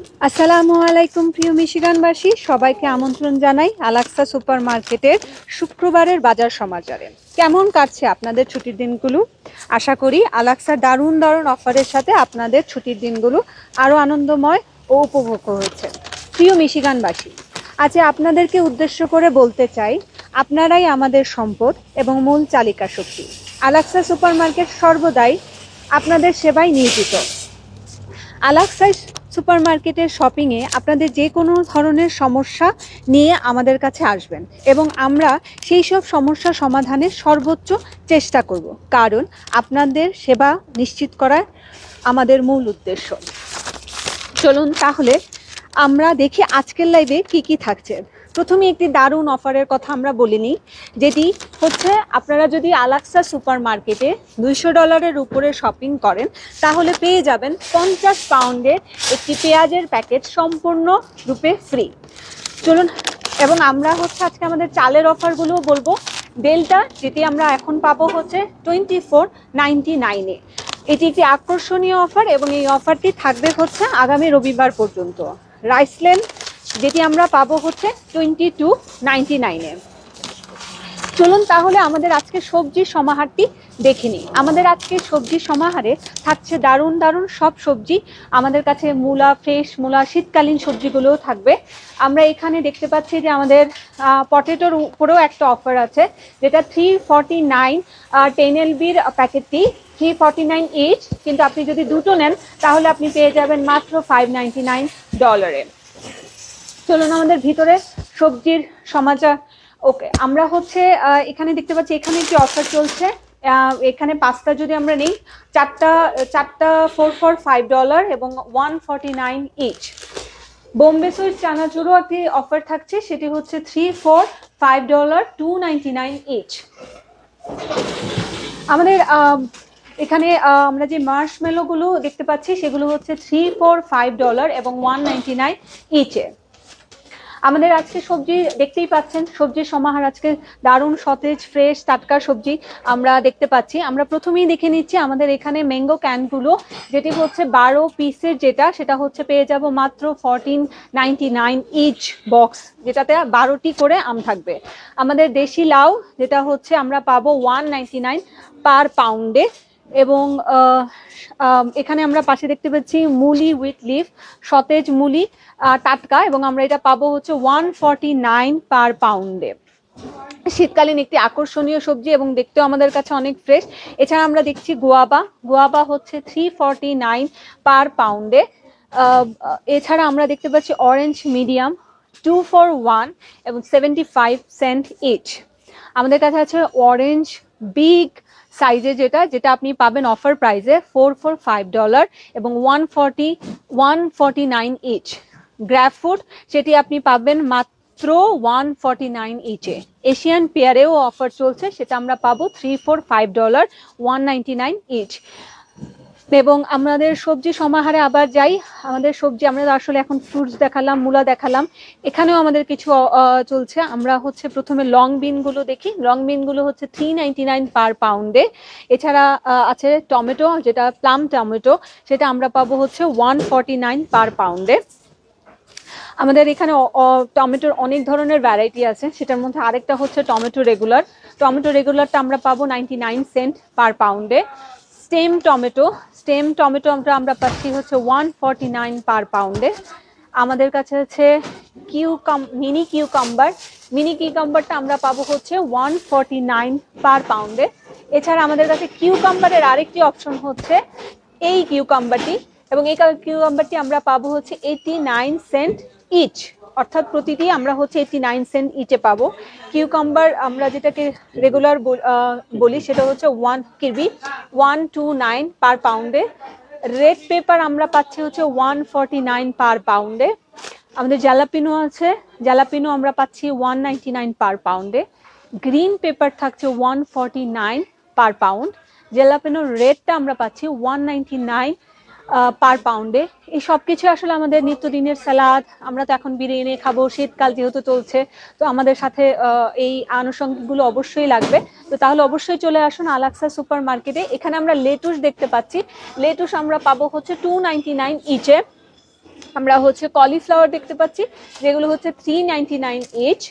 আসসালামু আলাইকুম প্রিয় মিশিগানবাসী, সবাইকে আমন্ত্রণ জানাই আলাক্সা সুপার মার্কেটের শুক্রবারের বাজার সমাচারে। কেমন কাটছে আপনাদের ছুটির দিনগুলো? আশা করি আলাক্সার দারুণ দারুণ অফারের সাথে আপনাদের ছুটির দিনগুলো আরও আনন্দময় ও উপভোগ্য হচ্ছে। প্রিয় মিশিগানবাসী, আজ আপনাদেরকে উদ্দেশ্য করে বলতে চাই, আপনারাই আমাদের সম্পদ এবং মূল চালিকা শক্তি। আলাক্সা সুপার মার্কেট সর্বদাই আপনাদের সেবায় নিয়োজিত। আলাক্সা সুপার মার্কেটের শপিংয়ে আপনাদের যে কোনো ধরনের সমস্যা নিয়ে আমাদের কাছে আসবেন এবং আমরা সেই সব সমস্যা সমাধানের সর্বোচ্চ চেষ্টা করব, কারণ আপনাদের সেবা নিশ্চিত করার আমাদের মূল উদ্দেশ্য। চলুন তাহলে আমরা দেখি আজকের লাইভে কি কি থাকছে। প্রথমে একটি দারুণ অফারের কথা আমরা বলে নিই, যেটি হচ্ছে আপনারা যদি আলাক্সা সুপার মার্কেটে $200 উপরে শপিং করেন তাহলে পেয়ে যাবেন 50 পাউন্ডের একটি পেঁয়াজের প্যাকেট সম্পূর্ণ রূপে ফ্রি। চলুন, এবং আমরা হচ্ছে আজকে আমাদের চালের অফারগুলোও বলবো। ডেল্টা যেটি আমরা এখন পাবো হচ্ছে 24.99-এ। এটি একটি আকর্ষণীয় অফার এবং এই অফারটি থাকবে হচ্ছে আগামী রবিবার পর্যন্ত। রাইসলেন যেটি আমরা পাবো হচ্ছে 22.99-এ। চলুন তাহলে আমাদের আজকে সবজির সমাহারটি দেখে নিই। আমাদের আজকে সবজির সমাহারে থাকছে দারুণ দারুণ সব সবজি। আমাদের কাছে মূলা, ফ্রেশ মূলা, শীতকালীন সবজিগুলোও থাকবে। আমরা এখানে দেখতে পাচ্ছি যে আমাদের পটেটোর উপরেও একটা অফার আছে, যেটা 349 10 LBর প্যাকেটটি 349 ইচ, কিন্তু আপনি যদি দুটো নেন তাহলে আপনি পেয়ে যাবেন মাত্র $599-এ। চলুন আমাদের ভিতরে সবজির সমাচার। ওকে, আমরা হচ্ছে এখানে দেখতে পাচ্ছি এখানে একটি অফার চলছে। এখানে পাস্তা যদি আমরা নেই, চারটা 4 for $5 এবং 149 ইচ। বোম্বে সুইট চানাচুরও একটি অফার থাকছে, সেটি হচ্ছে 3 for $5, 299 ইচ। আমাদের এখানে আমরা যে মার্শমেলোগুলো দেখতে পাচ্ছি সেগুলো হচ্ছে 3 for $5 এবং 199 ইচে। আমাদের আজকে সবজি দেখতেই পাচ্ছেন, সবজির সমাহার আজকে দারুণ সতেজ ফ্রেশ টাটকা সবজি আমরা দেখতে পাচ্ছি। আমরা প্রথমেই দেখে নিচ্ছি আমাদের এখানে ম্যাঙ্গো ক্যানগুলো, যেটি হচ্ছে 12 পিসের, সেটা হচ্ছে পেয়ে যাব মাত্র 1499 ইচ বক্স, যেটাতে 12টি করে আম থাকবে। আমাদের দেশি লাউ যেটা হচ্ছে আমরা পাবো 199 পার পাউন্ডে। এবং এখানে আমরা পাশে দেখতে পাচ্ছি মুলি উইথ লিফ, সতেজ মুলি টাটকা, এবং আমরা এটা পাবো হচ্ছে 149 পার পাউন্ডে। শীতকালীন একটি আকর্ষণীয় সবজি এবং দেখতেও আমাদের কাছে অনেক ফ্রেশ। এছাড়া আমরা দেখছি গোয়াবা হচ্ছে 349 পার পাউন্ডে। এছাড়া আমরা দেখতে পাচ্ছি অরেঞ্জ মিডিয়াম 2 for 1 এবং 75 সেন্ট ইচ। আমাদের কাছে আছে অরেঞ্জ বিগ সাইজে, যেটা আপনি পাবেন অফার প্রাইসে 4 for $5 এবং 149 ইচ। গ্র্যাপফ্রুট সেটি আপনি পাবেন মাত্র 149 ইচে। এশিয়ান পেয়ারেও অফার চলছে, সেটা আমরা পাবো 3 for $5, 199 ইচ। এবং আমাদের সবজি সমাহারে আবার যাই। আমাদের সবজি আমরা আসলে এখন ফ্রুটস দেখালাম, মূলা দেখালাম, এখানেও আমাদের কিছু চলছে। আমরা হচ্ছে প্রথমে লং বিনগুলো দেখি। লং বিনগুলো হচ্ছে 399 পার পাউন্ডে। এছাড়া আছে টমেটো, যেটা প্লাম টমেটো, সেটা আমরা পাবো হচ্ছে 149 পার পাউন্ডে। আমাদের এখানে টমেটোর অনেক ধরনের ভ্যারাইটি আছে, সেটার মধ্যে আরেকটা হচ্ছে টমেটো রেগুলারটা আমরা পাবো 99 সেন্ট পার পাউন্ডে। স্টেম টমেটো আমরা পাচ্ছি হচ্ছে 149 পার পাউন্ডে। আমাদের কাছে আছে মিনি কিউকাম্বারটা আমরা পাবো হচ্ছে 149 পার পাউন্ডে। এছাড়া আমাদের কাছে কিউকাম্বারের আরেকটি অপশন হচ্ছে এই কিউকাম্বারটি, এবং এই কিউকাম্বারটি আমরা পাবো হচ্ছে 89 সেন্ট ইচ, অর্থাৎ প্রতিটি আমরা হচ্ছে 89 সেন্ট ইচে পাবো। কিউকাম্বার আমরা যেটাকে রেগুলার বলি সেটা হচ্ছে 129 পার পাউন্ডে। রেড পেপার আমরা পাচ্ছি হচ্ছে 149 পার পাউন্ডে। আমাদের জ্যালাপিনো আমরা পাচ্ছি 199 পার পাউন্ডে। গ্রিন পেপার থাকছে 149 পার পাউন্ড। জ্যালাপিনো রেডটা আমরা পাচ্ছি 199 পার পাউন্ডে। এই সব কিছু আসলে আমাদের নিত্যদিনের স্যালাড, আমরা তো এখন বিরিয়ানি খাবো, শীতকাল যেহেতু চলছে, তো আমাদের সাথে এই আনুষঙ্গিকগুলো অবশ্যই লাগবে। তো তাহলে অবশ্যই চলে আসুন আলাক্সা সুপার মার্কেটে। এখানে আমরা লেটুস দেখতে পাচ্ছি, লেটুস আমরা পাবো হচ্ছে 299 ইচে। আমরা হচ্ছে কলিফ্লাওয়ার দেখতে পাচ্ছি, যেগুলো হচ্ছে 399 ইচ।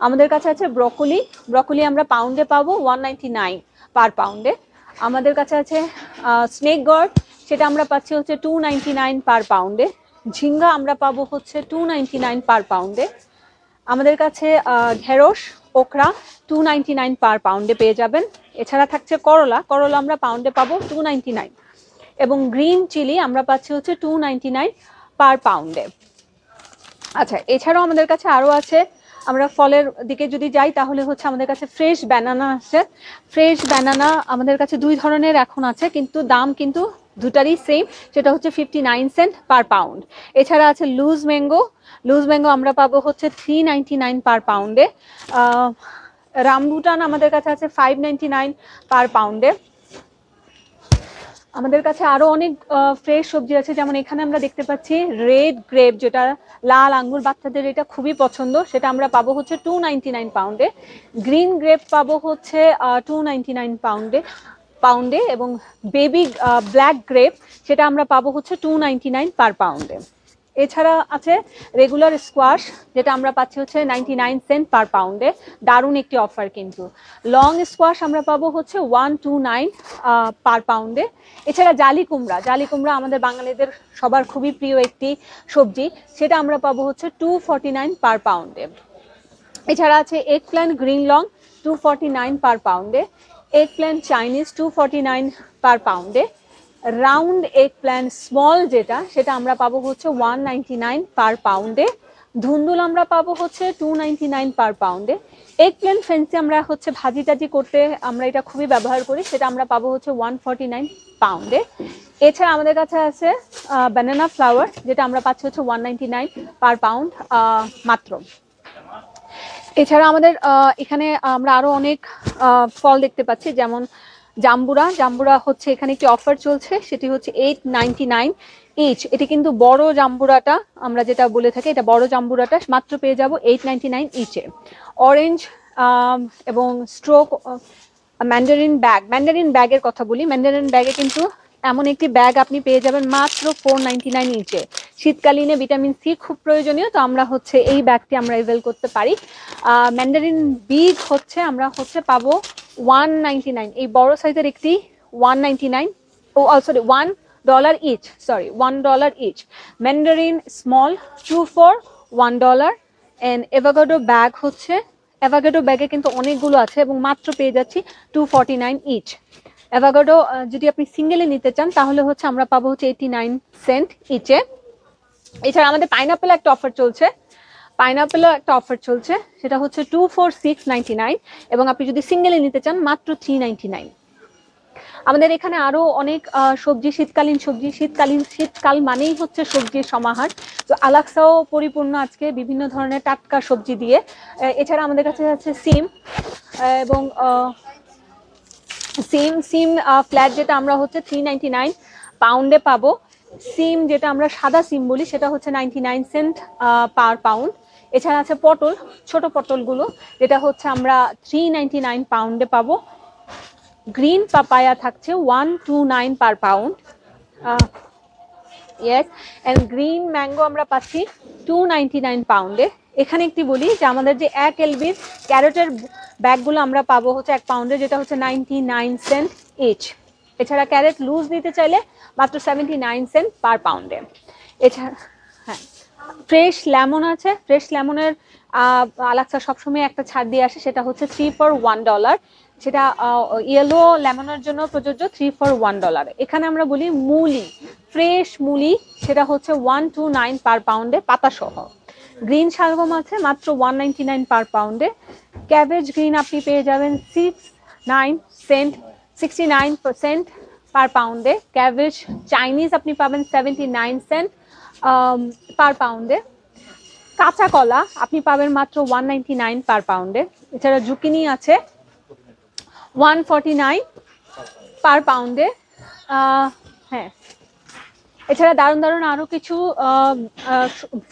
আমাদের কাছে আছে ব্রকলি, ব্রকলি আমরা পাউন্ডে পাবো 199 পার পাউন্ডে। আমাদের কাছে আছে স্নেক গড, সেটা আমরা পাচ্ছি হচ্ছে 299 পার পাউন্ডে। ঝিঙ্গা আমরা পাবো হচ্ছে 299 পার পাউন্ডে। আমাদের কাছে ঢেঁড়স, ওকরা 299 পার পাউন্ডে পেয়ে যাবেন। এছাড়া থাকছে করলা, করলা আমরা পাউন্ডে পাবো 299, এবং গ্রিন চিলি আমরা পাচ্ছি হচ্ছে 299 পার পাউন্ডে। আচ্ছা, এছাড়াও আমাদের কাছে আরও আছে, আমরা ফলের দিকে যদি যাই তাহলে হচ্ছে আমাদের কাছে ফ্রেশ ব্যানানা আছে। ফ্রেশ ব্যানানা আমাদের কাছে দুই ধরনের এখন আছে, কিন্তু দাম কিন্তু দুটারই সেম, সেটা হচ্ছে 59 সেন্ট পার পাউন্ড। এছাড়া আছে লুজ ম্যাঙ্গো, লুজ ম্যাঙ্গো আমরা পাবো হচ্ছে 399 পার পাউন্ডে। রামবুটান আমাদের কাছে আছে 599 পার পাউন্ডে। আমাদের কাছে আরো অনেক ফ্রেশ সবজি আছে, যেমন এখানে আমরা দেখতে পাচ্ছি রেড গ্রেপ, যেটা লাল আঙ্গুর, বাচ্চাদের এটা খুবই পছন্দ, সেটা আমরা পাবো হচ্ছে 299 পাউন্ডে। গ্রিন গ্রেপ পাবো হচ্ছে 299 পাউন্ডে, এবং বেবি ব্ল্যাক গ্রেপ, সেটা আমরা পাবো হচ্ছে 299 পার পাউন্ডে। এছাড়া আছে রেগুলার স্কোয়াশ, যেটা আমরা পাচ্ছি হচ্ছে 99 সেন্ট পার পাউন্ডে। দারুণ একটি অফার কিন্তু। লং স্কোয়াশ আমরা পাবো হচ্ছে 129 পার পাউন্ডে। এছাড়া জালি কুমড়া, জালি কুমড়া আমাদের বাঙালিদের সবার খুবই প্রিয় একটি সবজি, সেটা আমরা পাবো হচ্ছে 249 পার পাউন্ডে। এছাড়া আছে এগ প্ল্যান্ট গ্রিন লং 249 পার পাউন্ডে। এগ প্ল্যান্ট চাইনিজ 249 পার পাউন্ডে। রাউন্ড এগ প্ল্যান্ট স্মল যেটা, সেটা আমরা পাবো হচ্ছে 199 পার পাউন্ডে। ধুন্দুল আমরা পাবো হচ্ছে 299 পার পাউন্ডে। এগ প্ল্যান্ট ফেন্সি আমরা হচ্ছে ভাজি টাজি করতে আমরা এটা খুবই ব্যবহার করি, সেটা আমরা পাবো হচ্ছে 149 পাউন্ডে। এছাড়া আমাদের কাছে আছে ব্যানানা ফ্লাওয়ার, যেটা আমরা পাচ্ছি হচ্ছে 199 পার পাউন্ড মাত্র। এছাড়া আমাদের এখানে আমরা আরো অনেক ফল দেখতে পাচ্ছি, যেমন জাম্বুরা, জাম্বুরা হচ্ছে এখানে একটি অফার চলছে, সেটি হচ্ছে 899 ইচ। এটি কিন্তু বড় জাম্বুরাটা আমরা যেটা বলে থাকি, এটা বড় জাম্বুরাটা মাত্র পেয়ে যাব 899 ইচে। অরেঞ্জ এবং স্ট্রোক ম্যান্ডারিন ব্যাগ, ম্যান্ডারিন ব্যাগের কথা বলি, ম্যান্ডারিন ব্যাগে কিন্তু এমন একটি ব্যাগ আপনি পেয়ে যাবেন মাত্র 499 ইচে। শীতকালীনে ভিটামিন সি খুব প্রয়োজনীয়, তো আমরা হচ্ছে এই ব্যাগটি আমরা এভেল করতে পারি। ম্যান্ডারিন বিগ হচ্ছে আমরা হচ্ছে পাবো 199, এই বড় সাইজের একটি 199, sorry $1 each, sorry $1 each. Mandarin small 2 for $1, and avocado bag হচ্ছে, অ্যাভাকাডো ব্যাগে কিন্তু অনেকগুলো আছে এবং মাত্র পেয়ে যাচ্ছি 249 ইচ। অ্যাভাকাডো যদি আপনি সিঙ্গেলে নিতে চান তাহলে হচ্ছে আমরা পাবো হচ্ছে 89 সেন্ট ইচে। এছাড়া আমাদের পাইনাপেল একটা অফার চলছে, পাইনাপেলও একটা অফার চলছে, সেটা হচ্ছে 2 for $699, এবং আপনি যদি সিঙ্গেলে নিতে চান মাত্র $399। আমাদের এখানে আরো অনেক সবজি, শীতকালীন সবজি, শীতকাল মানেই হচ্ছে সবজির সমাহার, তো আলাক্সাও পরিপূর্ণ আজকে বিভিন্ন ধরনের টাটকা সবজি দিয়ে। এছাড়া আমাদের কাছে আছে সিম, এবং সিম ফ্ল্যাট, যেটা আমরা হচ্ছে 399 পাউন্ডে পাবো। সিম যেটা আমরা সাদা সিম বলি, সেটা হচ্ছে 99 সেন্ট পার পাউন্ড। এছাড়া আছে পটল, ছোট পটলগুলো, যেটা হচ্ছে আমরা 399 পাউন্ডে পাবো। গ্রিন পাপায়া থাকছে 129 per pound, yes, and green mango আমরা পাচ্ছি 299 পাউন্ডে। এখানে একটি বলি যে আমাদের যে 1 LBর ক্যারেটের ব্যাগগুলো আমরা পাবো হচ্ছে 1 পাউন্ডে, যেটা হচ্ছে 99 সেন্ট ইচ। এছাড়া ক্যারেট লুজ দিতে চাইলে মাত্র 79 সেন্ট পার পাউন্ডে। এছাড়া হ্যাঁ, ফ্রেশ লেমন আছে, ফ্রেশ লেমনের আলাক্সা সবসময় একটা ছাড় দিয়ে আসে, সেটা হচ্ছে 3 for $1, সেটা ইয়েলো লেমনের জন্য প্রযোজ্য, 3 for $1। এখানে আমরা বলি মুলি, ফ্রেশ মুলি, সেটা হচ্ছে 129 পার পাউন্ডে পাতা সহ। গ্রিন শালগম আছে মাত্র 199 পার পাউন্ডে। ক্যাবেজ গ্রিন আপনি পেয়ে যাবেন 69% পার পাউন্ডে। ক্যাবেজ চাইনিজ আপনি পাবেন 79 সেন্ট পার পাউন্ডে। কাঁচা কলা আপনি পাবেন মাত্র 199 পার পাউন্ডে। এছাড়া জুকিনি আছে 149 পার পাউন্ডে। হ্যাঁ, এছাড়া দারুণ দারুণ আরো কিছু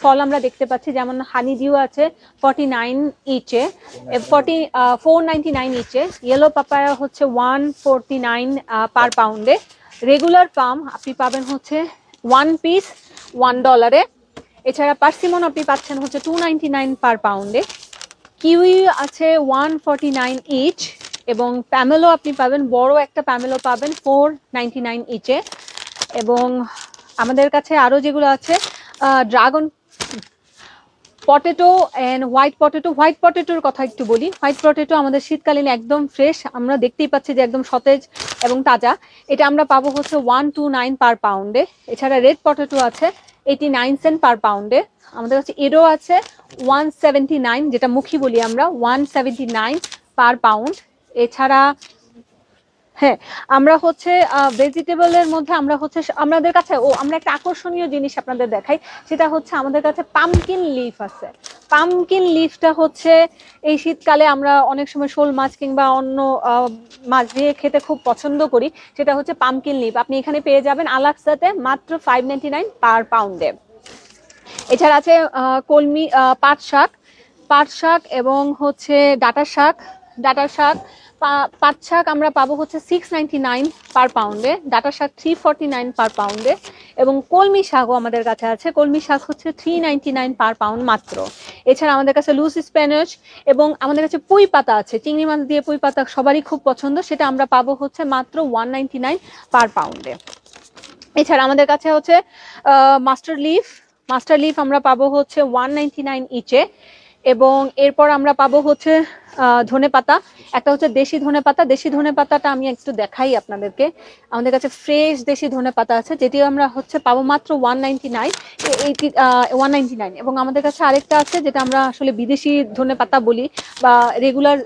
ফল আমরা দেখতে পাচ্ছি, যেমন হানি ডিউ আছে 49 ইচে, 499 ইচে। ইয়েলো পাপায়া হচ্ছে 149 পার পাউন্ডে। রেগুলার পাম আপনি পাবেন হচ্ছে 1 পিস $1। এছাড়া পার্সিমন আপনি পাচ্ছেন হচ্ছে $2.99 পার পাউন্ডে। কিউই আছে $1.49 ইচ, এবং প্যামেলো আপনি পাবেন, বড় একটা প্যামেলো পাবেন $4.99 ইচে। এবং আমাদের কাছে আরো যেগুলো আছে ড্রাগন পটেটো এন্ড হোয়াইট পটেটোর কথা একটু বলি। হোয়াইট পটেটো আমাদের শীতকালীন একদম ফ্রেশ, আমরা দেখতেই পাচ্ছি যে একদম সতেজ এবং তাজা। এটা আমরা পাবো হচ্ছে $1.29 পার পাউন্ডে। এছাড়া রেড পটেটো আছে 89 সেন্ট পার পাউন্ডে। আমাদের কাছে এরও আছে 179, যেটা মুখী বলি আমরা, 179 পার পাউন্ড। এছাড়া হ্যাঁ, আমরা হচ্ছে ভেজিটেবলের মধ্যে আমরা হচ্ছে আমাদের কাছে আমরা একটা আকর্ষণীয় জিনিস আপনাদের দেখাই, সেটা হচ্ছে আমাদের কাছে পামকিন লিফ আছে। পামকিন লিফটা হচ্ছে এই শীতকালে আমরা অনেক সময় শোল মাছ কিংবা অন্য মাছ দিয়ে খেতে খুব পছন্দ করি, সেটা হচ্ছে পামকিন লিফ। আপনি এখানে পেয়ে যাবেন আলাক্সাতে মাত্র $5.99 পার পাউন্ডে। এছাড়া আছে কলমি পাট শাক এবং হচ্ছে ডাটা শাক পাট শাক আমরা পাবো হচ্ছে $6.99 পার পাউন্ডে, ডাটা শাক $3.49 পার পাউন্ডে, এবং কলমি শাকও আমাদের কাছে আছে। কলমি শাক হচ্ছে $3.99 পার পাউন্ড মাত্র। এছাড়া আমাদের কাছে লুস স্প্যানিশ এবং আমাদের কাছে পুঁই পাতা আছে, চিংড়ি মাছ দিয়ে পুঁই পাতা সবারই খুব পছন্দ, সেটা আমরা পাবো হচ্ছে মাত্র $1.99 পার পাউন্ডে। এছাড়া আমাদের কাছে হচ্ছে মাস্টার লিফ আমরা পাবো হচ্ছে $1.99 ইচে। এবং এরপর আমরা পাবো হচ্ছে ধনেপাতা, একটা হচ্ছে দেশি ধনেপাতাটা আমি একটু দেখাই আপনাদেরকে। আমাদের কাছে ফ্রেশ দেশি ধনেপাতা আছে, যেটি আমরা হচ্ছে পাবো মাত্র $1.99 এবং আমাদের কাছে আরেকটা আছে যেটা আমরা আসলে বিদেশি ধনেপাতা বলি, বা রেগুলার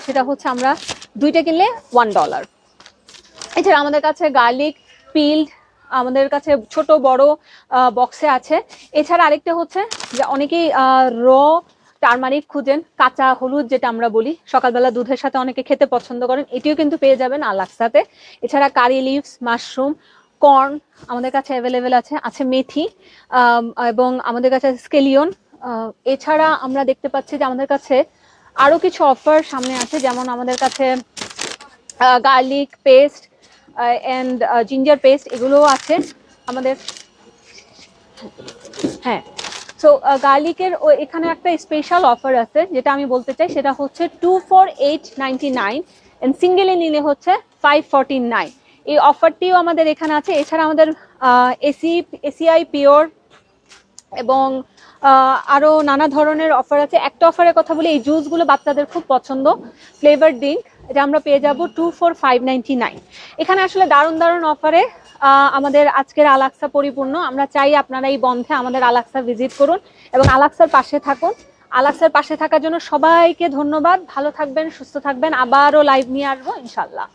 সেটা হচ্ছে আমরা দুইটা কিনলে $1। এছাড়া আমাদের কাছে গার্লিক পিল্ড আমাদের কাছে ছোট বড় বক্সে আছে। এছাড়া আরেকটা হচ্ছে যে অনেকেই টারমারিক খুঁজেন, কাঁচা হলুদ যেটা আমরা বলি, সকালবেলা দুধের সাথে অনেকে খেতে পছন্দ করেন, এটিও কিন্তু পেয়ে যাবেন আলাক্সাতে। এছাড়া কারি লিভস, মাশরুম, কর্ন আমাদের কাছে অ্যাভেলেবেল আছে মেথি এবং আমাদের কাছে স্কেলিয়ন। এছাড়া আমরা দেখতে পাচ্ছি যে আমাদের কাছে আরো কিছু অফার সামনে আছে, যেমন আমাদের কাছে garlic paste and ginger paste এগুলোও আছে আমাদের। হ্যাঁ, সো গার্লিকের এখানে একটা স্পেশাল অফার আছে যেটা আমি বলতে চাই, সেটা হচ্ছে 2 for $8.99 এন্ড সিঙ্গেলে নিলে হচ্ছে $5.49। এই অফারটিও আমাদের এখানে আছে। এছাড়া আমাদের এসিআই পিওর এবং আরো নানা ধরনের অফার আছে। একটা অফারের কথা বলি, এই জুসগুলো বাচ্চাদের খুব পছন্দ, ফ্লেভার ড্রিঙ্ক, এটা আমরা পেয়ে যাব 2 for $5.99। এখানে আসলে দারুণ অফারে আমাদের আজকের আলাক্সা পরিপূর্ণ। আমরা চাই আপনারা এই বন্ধে আমাদের আলাক্সা ভিজিট করুন এবং আলাক্সার পাশে থাকুন। আলাক্সার পাশে থাকার জন্য সবাইকে ধন্যবাদ। ভালো থাকবেন, সুস্থ থাকবেন, আবারও লাইভ নিয়ে আসবো ইনশাল্লাহ।